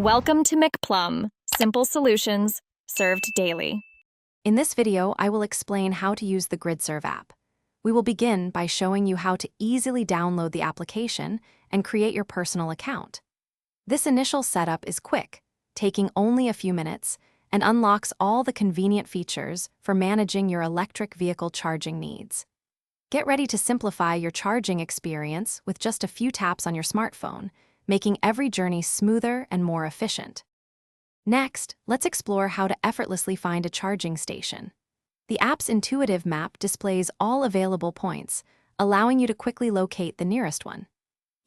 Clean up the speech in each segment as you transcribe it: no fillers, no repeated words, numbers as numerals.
Welcome to McPlum, simple solutions served daily. In this video, I will explain how to use the Gridserve app. We will begin by showing you how to easily download the application and create your personal account. This initial setup is quick, taking only a few minutes, and unlocks all the convenient features for managing your electric vehicle charging needs. Get ready to simplify your charging experience with just a few taps on your smartphone, making every journey smoother and more efficient. Next, let's explore how to effortlessly find a charging station. The app's intuitive map displays all available points, allowing you to quickly locate the nearest one.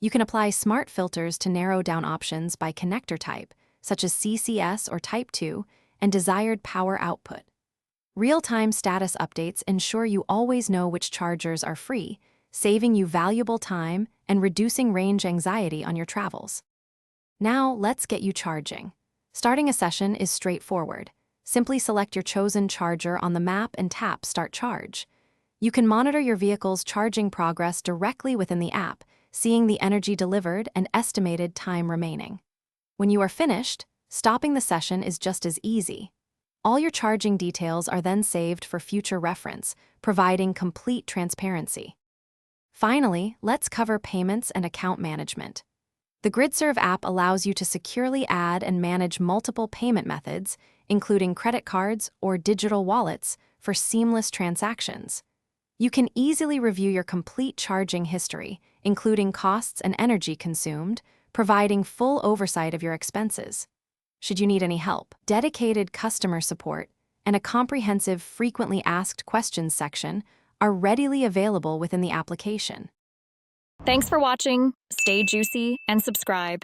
You can apply smart filters to narrow down options by connector type, such as CCS or Type 2, and desired power output. Real-time status updates ensure you always know which chargers are free, saving you valuable time and reducing range anxiety on your travels. Now, let's get you charging. Starting a session is straightforward. Simply select your chosen charger on the map and tap Start Charge. You can monitor your vehicle's charging progress directly within the app, seeing the energy delivered and estimated time remaining. When you are finished, stopping the session is just as easy. All your charging details are then saved for future reference, providing complete transparency. Finally, let's cover payments and account management. The Gridserve app allows you to securely add and manage multiple payment methods, including credit cards or digital wallets, for seamless transactions. You can easily review your complete charging history, including costs and energy consumed, providing full oversight of your expenses. Should you need any help, dedicated customer support and a comprehensive frequently asked questions section are readily available within the application. Thanks for watching. Stay juicy and subscribe.